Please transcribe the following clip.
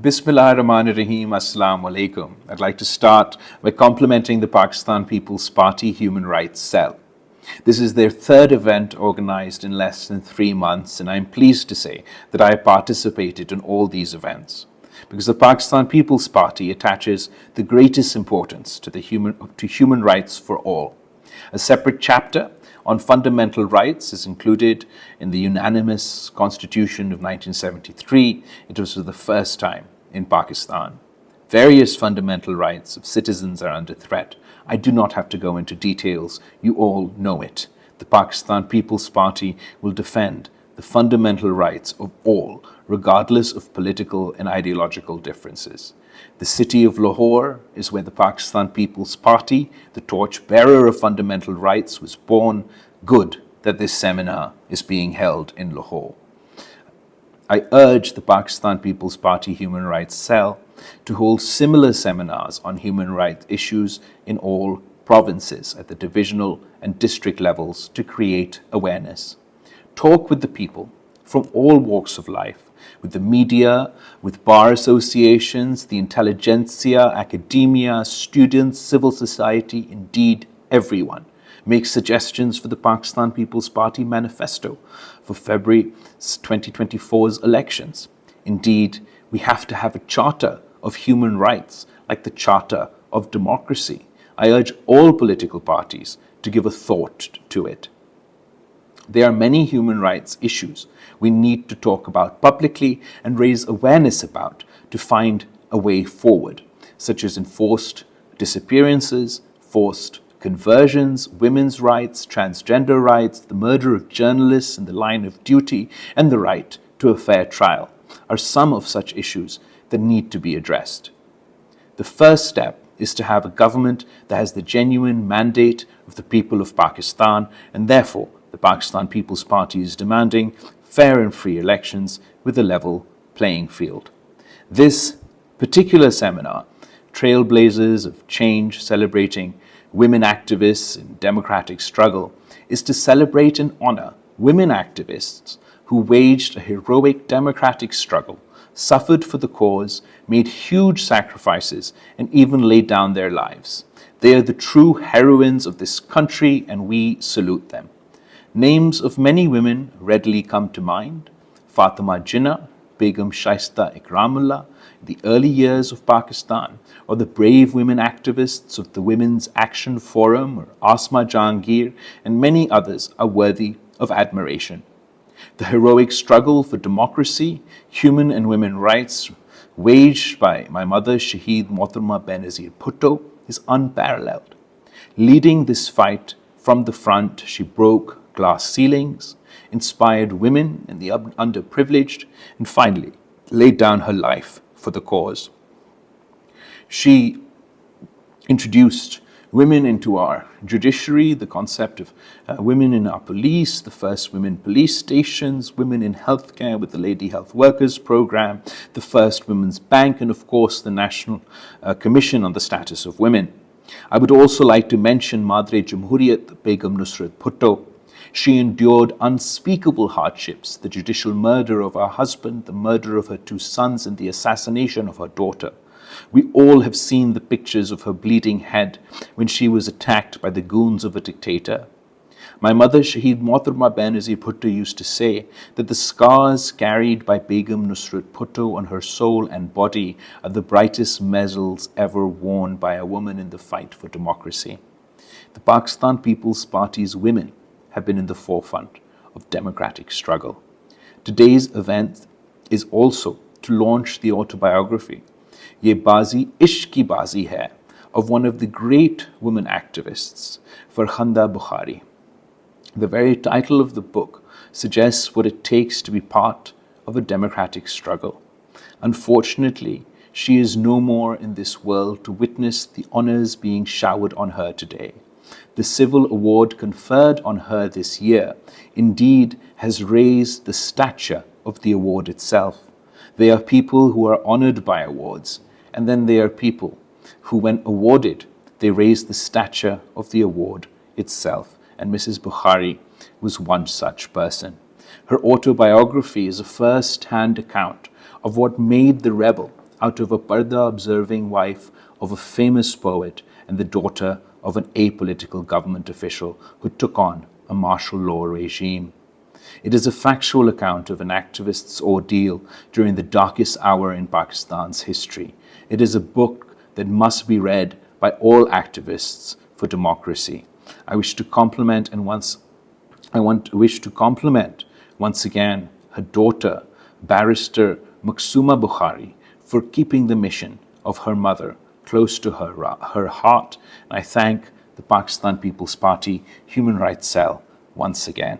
Bismillahirrahmanirrahim. Assalamu alaikum. I'd like to start by complimenting the Pakistan People's Party Human Rights Cell. This is their third event organized in less than 3 months, and I'm pleased to say that I participated in all these events, because the Pakistan People's Party attaches the greatest importance to human rights for all. A separate chapter on fundamental rights is included in the unanimous Constitution of 1973. It was for the first time in Pakistan. Various fundamental rights of citizens are under threat. I do not have to go into details. You all know it. The Pakistan People's Party will defend the fundamental rights of all, regardless of political and ideological differences. The city of Lahore is where the Pakistan People's Party, the torch-bearer of fundamental rights, was born. Good that this seminar is being held in Lahore. I urge the Pakistan People's Party Human Rights Cell to hold similar seminars on human rights issues in all provinces at the divisional and district levels to create awareness. Talk with the people from all walks of life, with the media, with bar associations, the intelligentsia, academia, students, civil society, indeed everyone. Make suggestions for the Pakistan People's Party manifesto for February 2024's elections. Indeed, we have to have a charter of human rights like the Charter of Democracy. I urge all political parties to give a thought to it. There are many human rights issues we need to talk about publicly and raise awareness about to find a way forward, such as enforced disappearances, forced conversions, women's rights, transgender rights, the murder of journalists in the line of duty, and the right to a fair trial are some of such issues that need to be addressed. The first step is to have a government that has the genuine mandate of the people of Pakistan, and therefore the Pakistan People's Party is demanding fair and free elections with a level playing field. This particular seminar, Trailblazers of Change, celebrating women activists in democratic struggle, is to celebrate and honor women activists who waged a heroic democratic struggle, suffered for the cause, made huge sacrifices, and even laid down their lives. They are the true heroines of this country, and we salute them. Names of many women readily come to mind: Fatima Jinnah, Begum Shaista Ikramullah, the early years of Pakistan, or the brave women activists of the Women's Action Forum, or Asma Jahangir, and many others are worthy of admiration. The heroic struggle for democracy, human and women rights waged by my mother, Shaheed Mohtharma Benazir Bhutto, is unparalleled. Leading this fight from the front, she broke glass ceilings, inspired women and the underprivileged, and finally laid down her life for the cause. She introduced women into our judiciary, the concept of women in our police, the first women police stations, women in healthcare with the Lady Health Workers Program, the first women's bank, and of course the National Commission on the Status of Women. I would also like to mention Madre Jamhuriyat Begum Nusrat Bhutto. She endured unspeakable hardships: the judicial murder of her husband, the murder of her 2 sons, and the assassination of her daughter. We all have seen the pictures of her bleeding head when she was attacked by the goons of a dictator. My mother, Shaheed Mohtharma Benazir Bhutto, used to say that the scars carried by Begum Nusrat Bhutto on her soul and body are the brightest medals ever worn by a woman in the fight for democracy. The Pakistan People's Party's women have been in the forefront of democratic struggle. Today's event is also to launch the autobiography, Ye Bazi Ishq Ki Bazi Hai, of one of the great women activists, Farkhindہ Bkhari. The very title of the book suggests what it takes to be part of a democratic struggle. Unfortunately, she is no more in this world to witness the honors being showered on her today. The civil award conferred on her this year indeed has raised the stature of the award itself. There are people who are honored by awards, and then there are people who, when awarded, they raise the stature of the award itself. And Mrs. Bkhari was one such person. Her autobiography is a first-hand account of what made the rebel out of a parda-observing wife of a famous poet and the daughter of an apolitical government official who took on a martial law regime. It is a factual account of an activist's ordeal during the darkest hour in Pakistan's history. It is a book that must be read by all activists for democracy. I wish to compliment once again her daughter, Barrister Maksuma Bukhari, for keeping the mission of her mother close to her heart. And I thank the Pakistan People's Party Human Rights Cell once again.